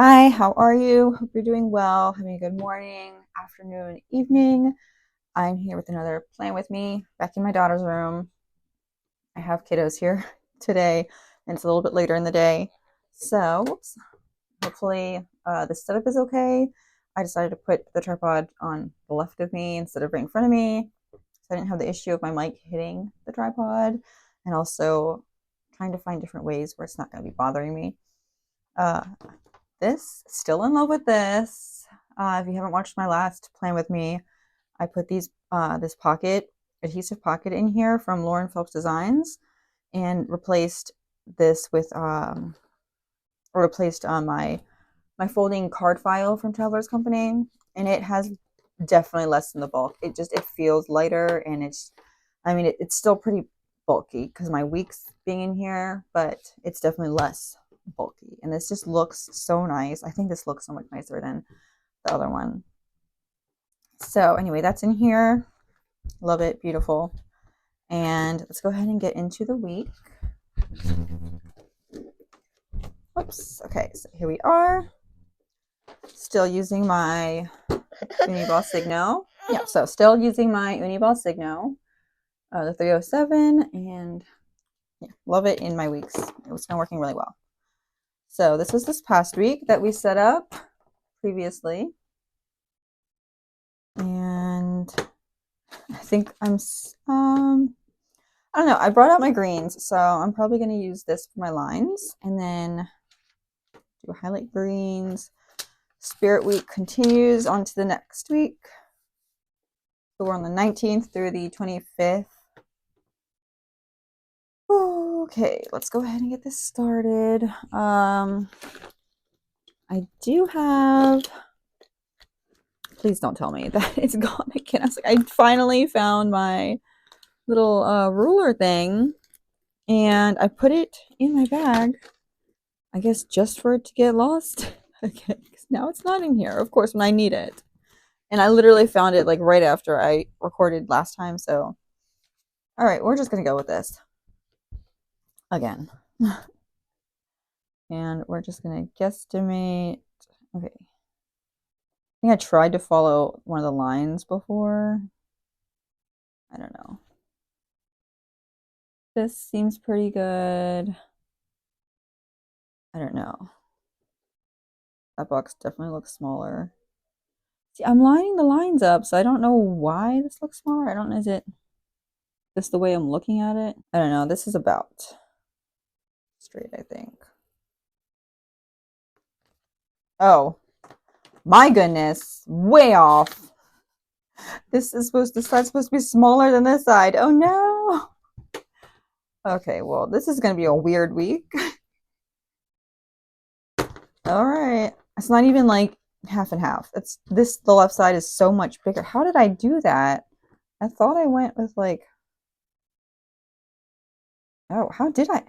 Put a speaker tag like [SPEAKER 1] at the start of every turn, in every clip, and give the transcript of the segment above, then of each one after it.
[SPEAKER 1] Hi, how are you? Hope you're doing well. Having a good morning, afternoon, evening. I'm here with another Plan With Me back in my daughter's room. I have kiddos here today, and it's a little bit later in the day. So, hopefully, this setup is okay. I decided to put the tripod on the left of me instead of right in front of me. So I didn't have the issue of my mic hitting the tripod, and also trying to find different ways where it's not going to be bothering me. Uh, still in love with this. If you haven't watched my last Plan With Me, I put this adhesive pocket in here from laurenphelpsdesigns and replaced this with or replaced my folding card file from Traveler's Company, and it has definitely lessened the bulk. It feels lighter, and it's still pretty bulky because my week's being in here, but it's definitely less bulky, and this just looks so nice. I think this looks so much nicer than the other one. So anyway, that's in here. Love it. Beautiful. And let's go ahead and get into the week. Oops. Okay, so here we are. Still using my uniball signo. Yeah, so still using my uniball signo, the 307, and yeah, love it in my weeks. It's been working really well. So this was this past week that we set up previously. And I think I don't know, I brought out my greens, so I'm probably going to use this for my lines and then do highlight greens. Spirit week continues on to the next week. So we're on the 19th through the 25th. Okay, let's go ahead and get this started. I do have, please don't tell me that it's gone again. I was like, I finally found my little ruler thing, and I put it in my bag, I guess just for it to get lost again, because now it's not in here, of course, when I need it. And I literally found it like right after I recorded last time, so all right, we're just gonna go with this again. And we're just gonna guesstimate. Okay, I think I tried to follow one of the lines before. I don't know. This seems pretty good. I don't know. That box definitely looks smaller. See, I'm lining the lines up, so I don't know why this looks smaller. I don't know, is it just the way I'm looking at it? I don't know. This is about straight, I think. Oh, my goodness. Way off. This side's supposed to be smaller than this side. Oh no. Okay, well, this is going to be a weird week. All right. It's not even like half and half. The left side is so much bigger. How did I do that? I thought I went with like, oh, how did I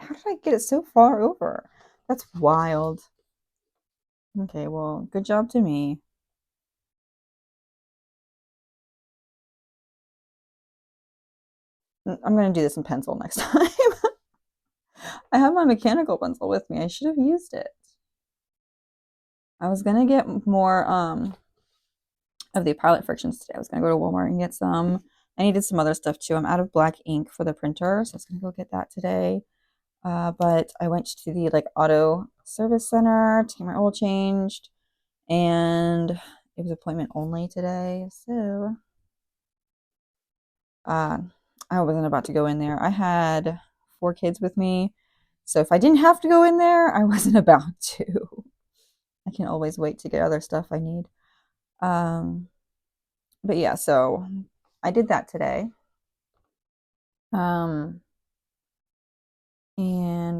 [SPEAKER 1] get it so far over? That's wild. Okay, well, good job to me. I'm going to do this in pencil next time. I have my mechanical pencil with me. I should have used it. I was going to get more of the pilot frictions today. I was going to go to Walmart and get some. I needed some other stuff too. I'm out of black ink for the printer, so I was going to go get that today. But I went to the like auto service center to get my oil changed, and it was appointment only today. So I wasn't about to go in there. I had 4 kids with me, so if I didn't have to go in there, I wasn't about to. I can always wait to get other stuff I need. But yeah, so I did that today. And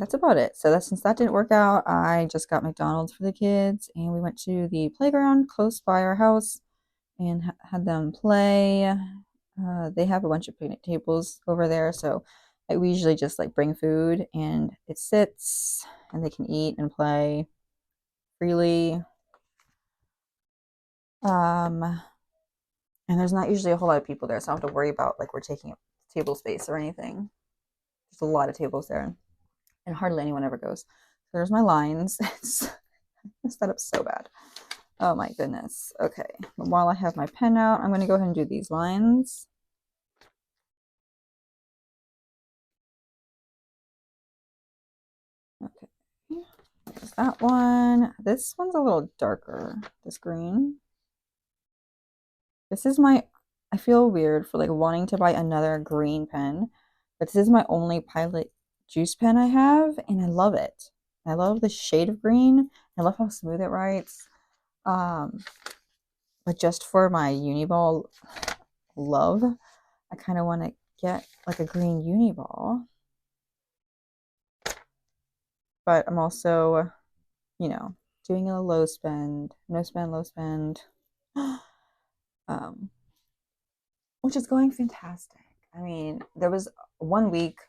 [SPEAKER 1] that's about it. So since that didn't work out, I just got McDonald's for the kids, and we went to the playground close by our house and had them play. They have a bunch of picnic tables over there, so we usually just like bring food and it sits and they can eat and play freely. And there's not usually a whole lot of people there, so I don't have to worry about like we're taking up table space or anything. There's a lot of tables there, and hardly anyone ever goes. So there's my lines. messed that up so bad. Oh my goodness. Okay. While I have my pen out, I'm going to go ahead and do these lines. Okay. There's that one. This one's a little darker, this green. This is my, I feel weird for like wanting to buy another green pen, but this is my only Pilot juice pen I have, and I love it. I love the shade of green. I love how smooth it writes. Um, but just for my uniball love, I kind of want to get like a green uniball. But I'm also, doing a low spend, no spend, low spend. um, which is going fantastic. I mean, there was 1 week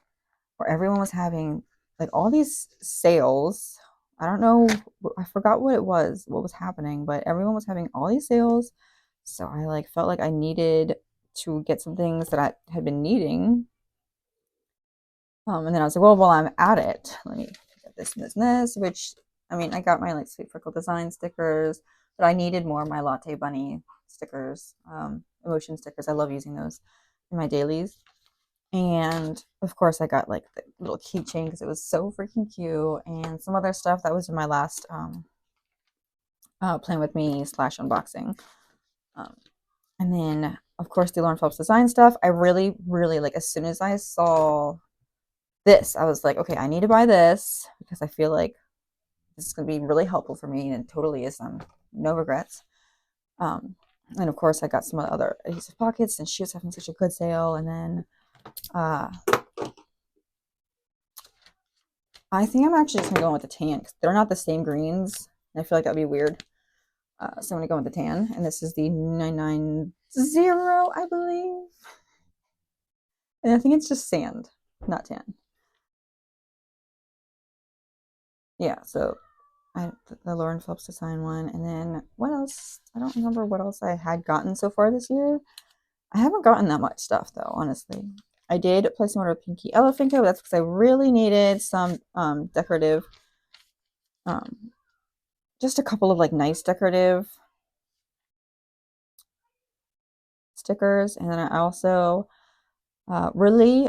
[SPEAKER 1] where everyone was having like all these sales. I don't know, I forgot what was happening, but everyone was having all these sales. So I like felt like I needed to get some things that I had been needing. And then I was like, well, while I'm at it, let me get this and this and this, which I mean, I got my like Sweet Freckle Design stickers, but I needed more of my Latte Bunny stickers, emotion stickers. I love using those in my dailies. And of course, I got like the little keychain because it was so freaking cute, and some other stuff that was in my last Plan With Me / unboxing. And then, of course, the Lauren Phelps Design stuff. I really, really like as soon as I saw this, I was like, okay, I need to buy this because I feel like this is going to be really helpful for me, and it totally is. No regrets. And of course, I got some other adhesive pockets, and she was having such a good sale. And then I think I'm actually just going to go with the tan because they're not the same greens. And I feel like that would be weird. So I'm going to go with the tan. And this is the 990, I believe. And I think it's just sand, not tan. Yeah, so the Lauren Phelps Design one. And then what else? I don't remember what else I had gotten so far this year. I haven't gotten that much stuff though, honestly. I did place an order of Pinky Elephant, but that's because I really needed some decorative, just a couple of like nice decorative stickers. And then I also really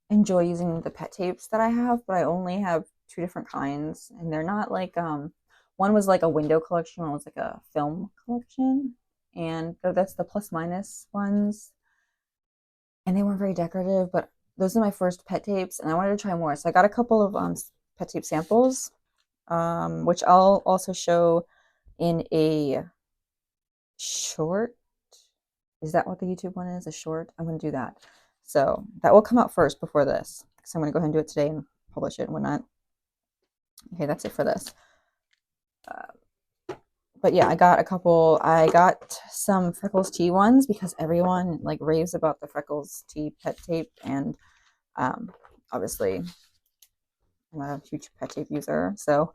[SPEAKER 1] enjoy using the pet tapes that I have, but I only have 2 different kinds, and they're not like one was like a window collection, one was like a film collection, and that's the plus minus ones, and they weren't very decorative, but those are my first pet tapes, and I wanted to try more, so I got a couple of pet tape samples, which I'll also show in a short. Is that what the YouTube one is? A short? I'm going to do that. So that will come out first before this. So I'm going to go ahead and do it today and publish it and whatnot. Okay, that's it for this. But yeah, I got some Freckles tea ones because everyone like raves about the Freckles tea pet tape. And obviously I'm a huge pet tape user. So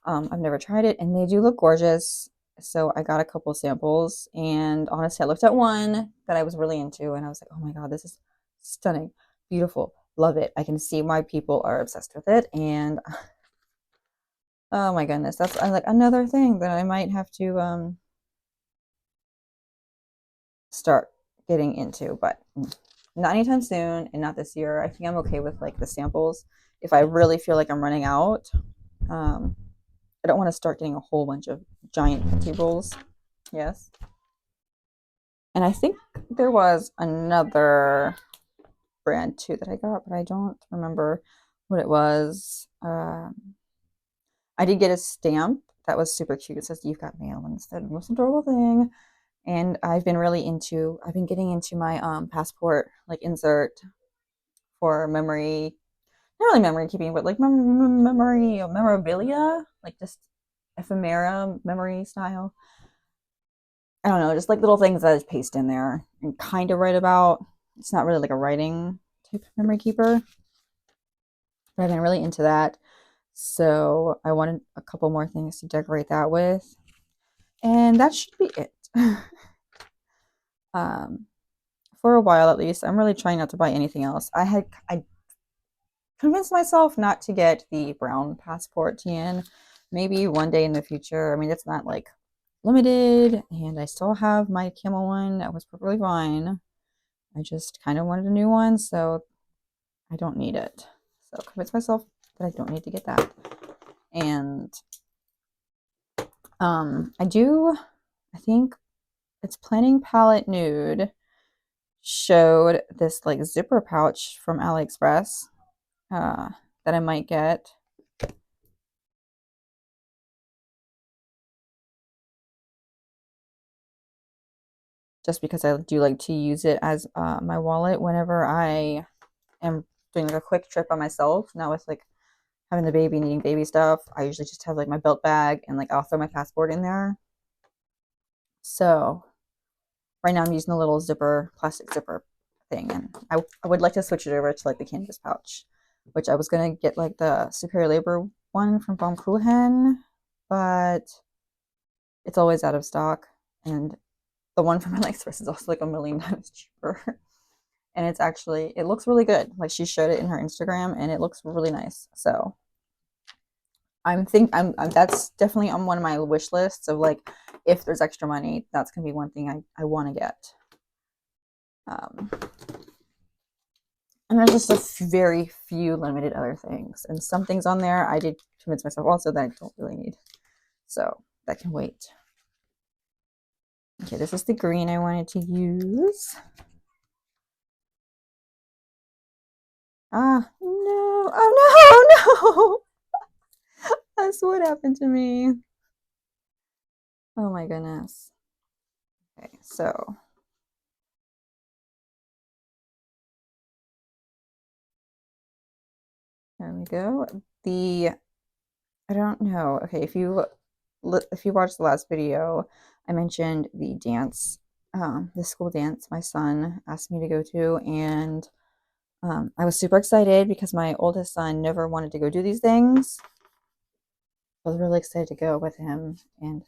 [SPEAKER 1] I've never tried it, and they do look gorgeous. So I got a couple samples, and honestly, I looked at one that I was really into, and I was like, oh my God, this is stunning, beautiful, love it. I can see why people are obsessed with it. And oh my goodness, that's like another thing that I might have to start getting into, but not anytime soon, and not this year. I think I'm okay with like the samples. If I really feel like I'm running out, I don't want to start getting a whole bunch of giant tables. Yes. And I think there was another brand too that I got, but I don't remember what it was. I did get a stamp that was super cute. It says "You've got mail," and it's the most adorable thing. And I've been getting into my passport like insert for memory, not really memory keeping, but like memorabilia, like just ephemera memory style. I don't know, just like little things that I just paste in there and kind of write about. It's not really like a writing type memory keeper, but I've been really into that. So I wanted a couple more things to decorate that with, and that should be it. um, for a while at least, I'm really trying not to buy anything else. I convinced myself not to get the brown passport TN maybe one day in the future. I mean, it's not like limited, and I still have my camel one that was perfectly fine. I just kind of wanted a new one, so I don't need it. So convince myself that I don't need to get that. And I think it's Planning Palette Nude showed this like zipper pouch from AliExpress that I might get. Just because I do like to use it as my wallet whenever I am doing like a quick trip by myself. Now with like having the baby, needing baby stuff, I usually just have like my belt bag and like I'll throw my passport in there. So right now I'm using the little zipper, plastic zipper thing, and I would like to switch it over to like the canvas pouch, which I was gonna get like the Superior Labor one from Baumkuchen, but it's always out of stock, and the one from AliExpress is also like a million times cheaper. And it's actually, it looks really good. Like she showed it in her Instagram and it looks really nice. So I'm that's definitely on one of my wish lists of like, if there's extra money, that's gonna be one thing I want to get. And there's just a very few limited other things, and some things on there I did convince myself also that I don't really need, so that can wait. Okay, this is the green I wanted to use. Ah, no. Oh, no. That's what happened to me. Oh, my goodness. Okay, so. There we go. I don't know. Okay, if you watched the last video, I mentioned the dance, the school dance my son asked me to go to, and I was super excited because my oldest son never wanted to go do these things. I was really excited to go with him and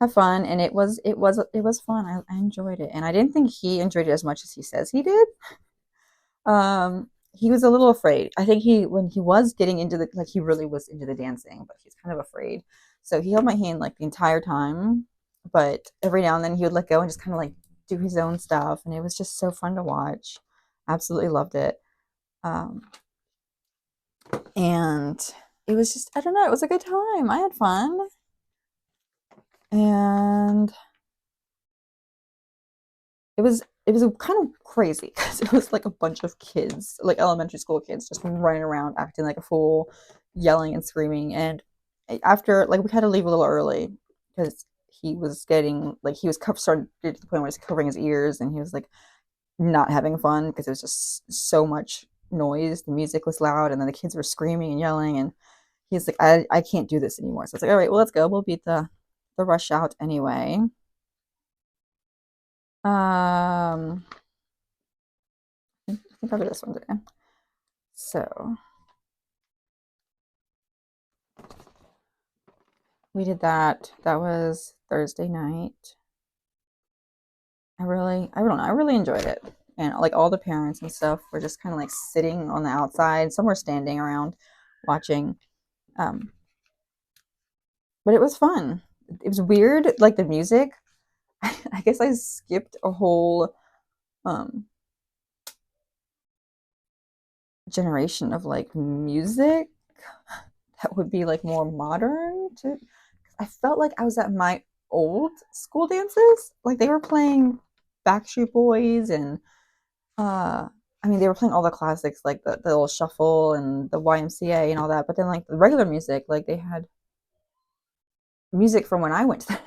[SPEAKER 1] have fun, and it was fun. I enjoyed it, and I didn't think he enjoyed it as much as he says he did. He was a little afraid. I think when he was getting into the, like, he really was into the dancing, but he's kind of afraid. So he held my hand like the entire time, but every now and then he would let go and just kind of like do his own stuff, and it was just so fun to watch. Absolutely loved it. Um, and it was just, I don't know, it was a good time. I had fun. And it was kind of crazy because it was like a bunch of kids, like elementary school kids, just running around acting like a fool, yelling and screaming. And after, like, we had to leave a little early because he was getting like, he was started to the point where he's covering his ears, and he was like not having fun because it was just so much noise. The music was loud, and then the kids were screaming and yelling, and he's like, I can't do this anymore. So it's like, all right, well, let's go. We'll beat the rush out anyway. I think I'll do this one today. So we did that. That was Thursday night. I don't know, I really enjoyed it. And like all the parents and stuff were just kind of like sitting on the outside. Some were standing around watching. Um, but it was fun. It was weird, like the music. I guess I skipped a whole um generation of like music that would be like more modern to. I felt like I was at my old school dances. Like they were playing Backstreet Boys and I mean they were playing all the classics like the little shuffle and the YMCA and all that, but then like the regular music, like they had music from when I went to the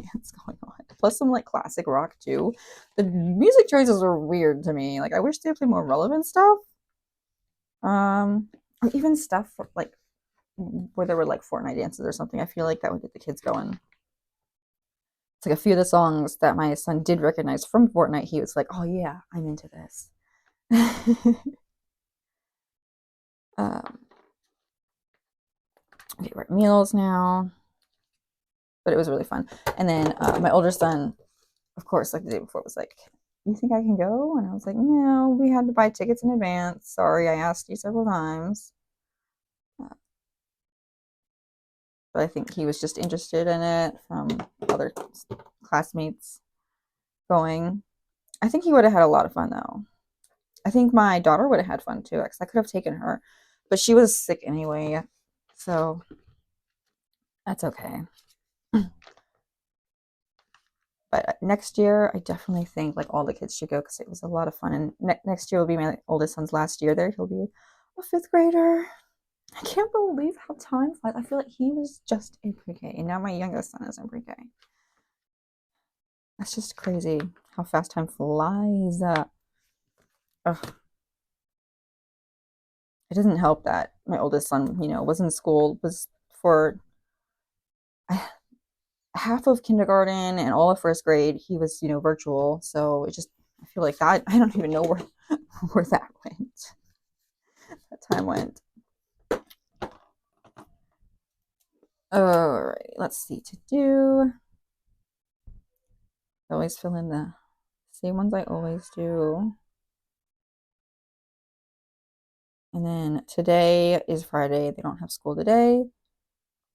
[SPEAKER 1] dance going on. Plus some like classic rock too. The music choices were weird to me. Like I wish they would play more relevant stuff. Or even stuff like where there were like Fortnite dances or something. I feel like that would get the kids going. It's like a few of the songs that my son did recognize from Fortnite. He was like, "Oh yeah, I'm into this." um, okay, we're at meals now, but it was really fun. And then my older son, of course, like the day before, was like, "You think I can go?" And I was like, "No, we had to buy tickets in advance. Sorry, I asked you several times." Uh, but I think he was just interested in it from other classmates going. I think he would have had a lot of fun though. I think my daughter would have had fun too, because I could have taken her, but she was sick anyway, so that's okay. But next year, I definitely think like all the kids should go because it was a lot of fun. And next year will be my oldest son's last year there. He'll be a fifth grader. I can't believe how time flies. I feel like he was just in pre-K, and now my youngest son is in pre-K. That's just crazy how fast time flies. Ugh. It doesn't help that my oldest son, was in school, was for half of kindergarten and all of first grade. He was, virtual. So it just, I feel like that, I don't even know where that went. That time went. All right, let's see. To do. I always fill in the same ones I always do. And then today is Friday. They don't have school today.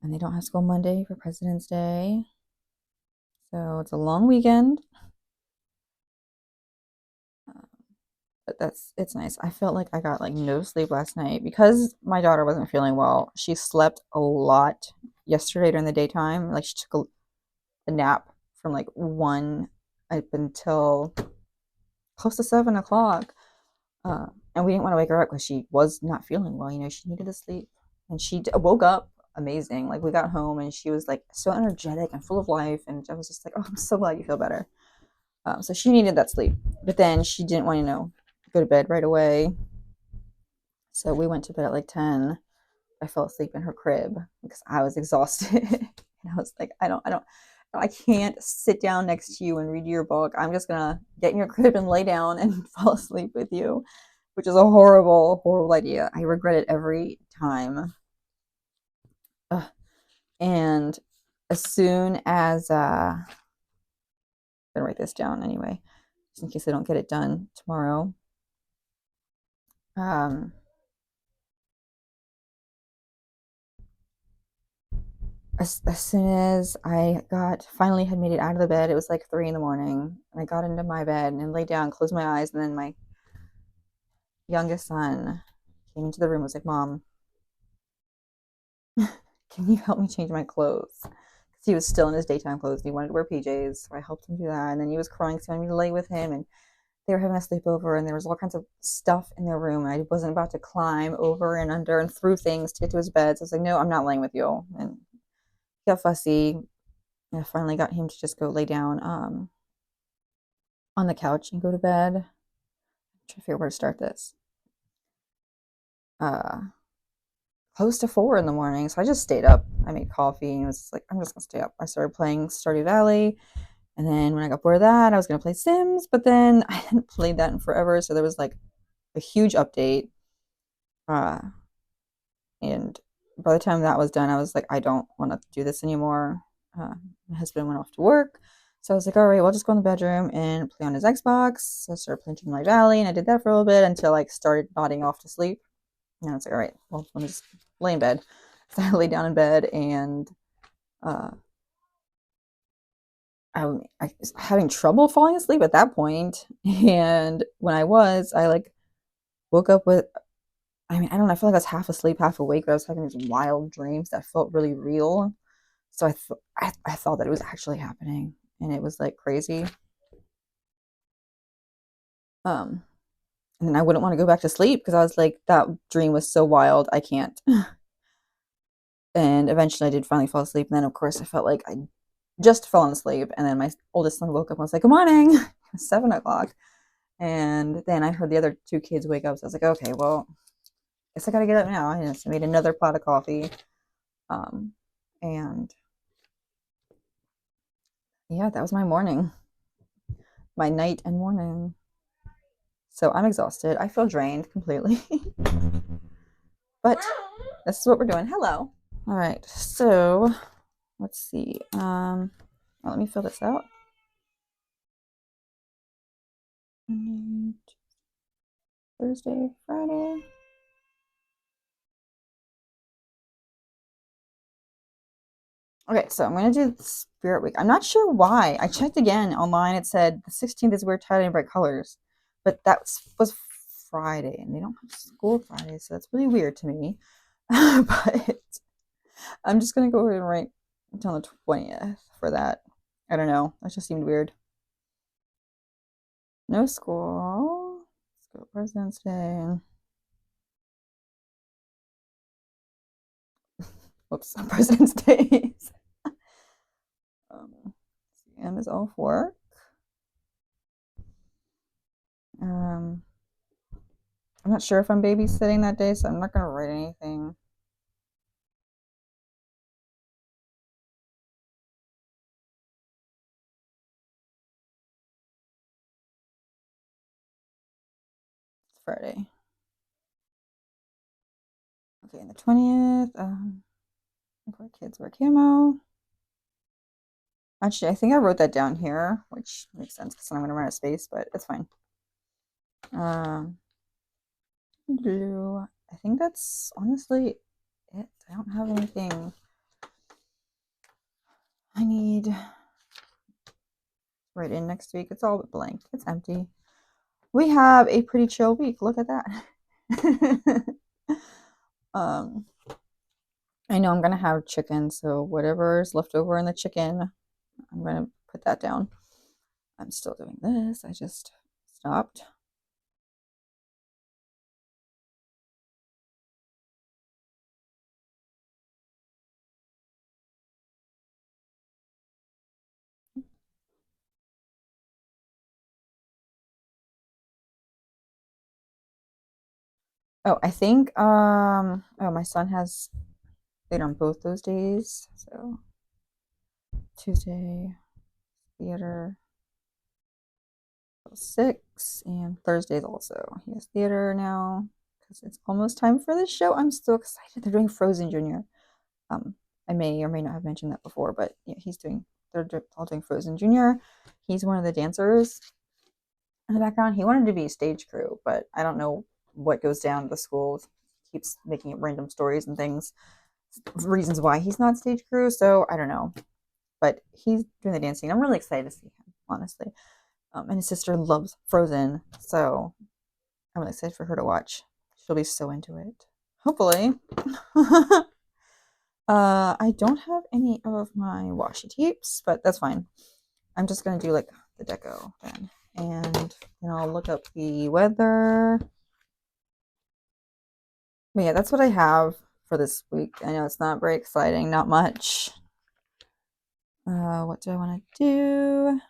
[SPEAKER 1] And they don't have school Monday for President's Day. So it's a long weekend. But it's nice. I felt like I got like no sleep last night because my daughter wasn't feeling well. She slept a lot yesterday during the daytime. Like she took a nap from like 1 up until close to 7 o'clock. And we didn't want to wake her up because she was not feeling well. She needed to sleep. And she woke up amazing. Like we got home and she was like so energetic and full of life. And I was just like, oh, I'm so glad you feel better. So she needed that sleep. But then she didn't want to, go to bed right away. So we went to bed at like 10. I fell asleep in her crib because I was exhausted. And I was like, I can't sit down next to you and read your book. I'm just gonna get in your crib and lay down and fall asleep with you, which is a horrible, horrible idea. I regret it every time. Ugh. And as soon as I'm gonna write this down anyway, just in case I don't get it done tomorrow. Um, as soon as I finally had made it out of the bed, it was like 3 in the morning, and I got into my bed and laid down, closed my eyes, and then my youngest son came into the room and was like, Mom, can you help me change my clothes? Because he was still in his daytime clothes and he wanted to wear PJs. So I helped him do that. And then he was crying, so I wanted me to lay with him. And they were having a sleepover and there was all kinds of stuff in their room. And I wasn't about to climb over and under and through things to get to his bed. So I was like, no, I'm not laying with you. And he got fussy. And I finally got him to just go lay down on the couch and go to bed. I'm trying to figure out where to start this. Close to 4 in the morning. So I just stayed up. I made coffee and was like, I'm just gonna stay up. I started playing Stardew Valley. And then when I got bored of that, I was gonna play Sims, but then I hadn't played that in forever. So there was like a huge update. Uh and by the time that was done, I was like, I don't want to do this anymore. My husband went off to work. So I was like, all right, well, I'll just go in the bedroom and play on his Xbox. So I started playing Dreamlight Valley and I did that for a little bit until I started nodding off to sleep. And I was like, all right, well, let me just lay in bed. So I lay down in bed and uh, I was having trouble falling asleep at that point. And when I like woke up with, I don't know, I feel like I was half asleep, half awake, but I was having these wild dreams that felt really real. So I thought that it was actually happening and it was like crazy. Um, and then I wouldn't want to go back to sleep because I was like, that dream was so wild, I can't. And eventually I did finally fall asleep. And then, of course, I felt like I just fallen asleep. And then my oldest son woke up and was like, good morning, 7 o'clock. And then I heard the other two kids wake up. So I was like, okay, well, I guess I got to get up now. I just made another pot of coffee. Um, and yeah, that was my morning, my night and morning. So I'm exhausted. I feel drained completely. But this is what we're doing. Hello. All right. So let's see. Let me fill this out. Thursday, Friday. Okay, so I'm gonna do Spirit Week. I'm not sure why. I checked again online. It said the 16th is wear tie-dye and bright colors, but was Friday, and they don't have school Friday, so that's really weird to me. But I'm just gonna go ahead and write until the 20th for that. I don't know. That just seemed weird. No school. Let's go President's Day. Whoops, President's Days. CM is off work. Um, I'm not sure if I'm babysitting that day, so I'm not gonna write anything. It's Friday. Okay, and the 20th. Poor kids wear camo. Actually, I think I wrote that down here, which makes sense because I'm gonna run out of space, but it's fine. Um, blue. I think that's honestly it. I don't have anything I need right in next week. It's all blank. It's empty. We have a pretty chill week. Look at that. um, I know I'm gonna have chicken, so whatever's left over in the chicken, I'm gonna put that down. I'm still doing this. I just stopped. Oh, I think oh, my son has played on both those days. So Tuesday theater till 6 and Thursdays also. He has theater now because it's almost time for the show. I'm so excited. They're doing Frozen Junior. Um I may or may not have mentioned that before, but yeah, they're all doing Frozen Junior. He's one of the dancers in the background. He wanted to be stage crew, but I don't know what goes down at the school. He keeps making up random stories and things, reasons why he's not stage crew. So I don't know, but he's doing the dancing. I'm really excited to see him, honestly. And his sister loves Frozen, so I'm really excited for her to watch. She'll be so into it. Hopefully. I don't have any of my washi tapes, but that's fine. I'm just gonna do like the deco then, and then I'll look up the weather. But yeah, that's what I have for this week. I know it's not very exciting, not much. What do I want to do? I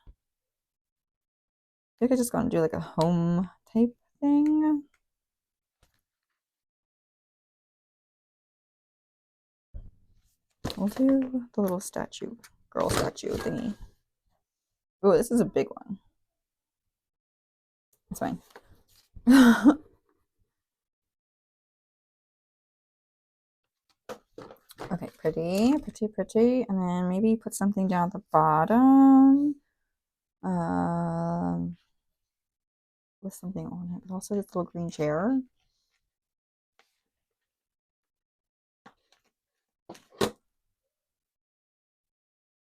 [SPEAKER 1] think I just gonna do like a home type thing. We'll do the little statue, girl statue thingy. Oh, this is a big one. It's fine. Okay, pretty, pretty, pretty. And then maybe put something down at the bottom. Um, with something on it. But also this little green chair.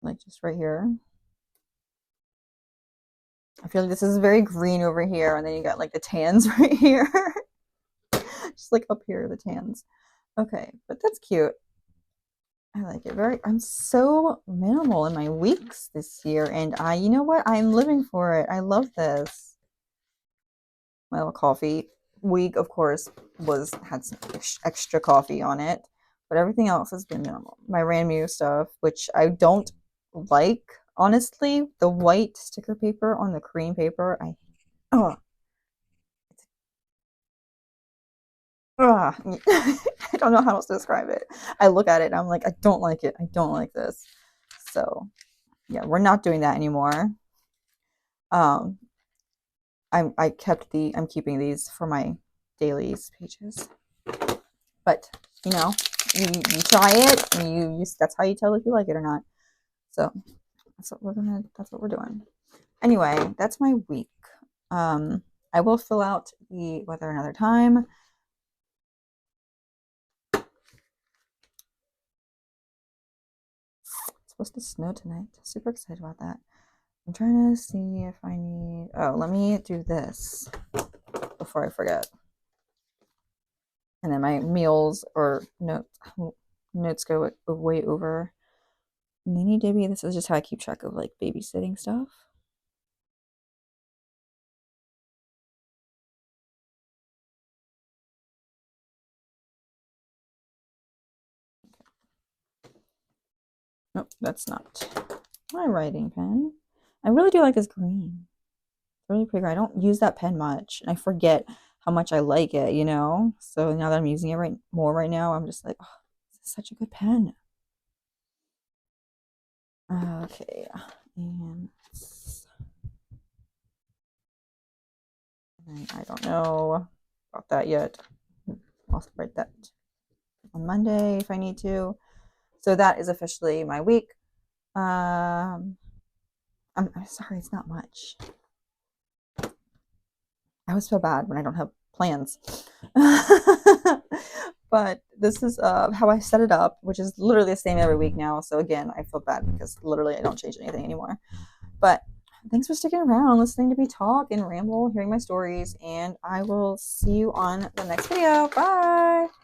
[SPEAKER 1] Like just right here. I feel like this is very green over here, and then you got like the tans right here. Just like up here, the tans. Okay, but that's cute. I like it very. I'm so minimal in my weeks this year, and you know what? I'm living for it. I love this. My little coffee week, of course, was had some extra coffee on it, but everything else has been minimal. My Ranmu stuff, which I don't like, honestly, the white sticker paper on the cream paper, oh, I don't know how else to describe it. I look at it and I'm like, I don't like it. I don't like this. So yeah, we're not doing that anymore. Um, I'm keeping these for my dailies pages. But you try it and you that's how you tell if you like it or not. So that's what we're doing. Anyway, that's my week. Um, I will fill out the weather another time. supposed to snow tonight. Super excited about that. I'm trying to see if I need, oh, let me do this before I forget. And then my meals or notes go way over. Ninny Dibby, this is just how I keep track of like babysitting stuff. Nope, that's not my writing pen. I really do like this green. It's really pretty. I don't use that pen much, and I forget how much I like it, you know? So now that I'm using it more right now, I'm just like, oh, this is such a good pen. Okay, and I don't know about that yet. I'll write that on Monday if I need to. So that is officially my week. I'm sorry, it's not much. I always feel bad when I don't have plans. But this is how I set it up, which is literally the same every week now. So again, I feel bad because literally I don't change anything anymore. But thanks for sticking around, listening to me talk and ramble, hearing my stories, and I will see you on the next video. Bye!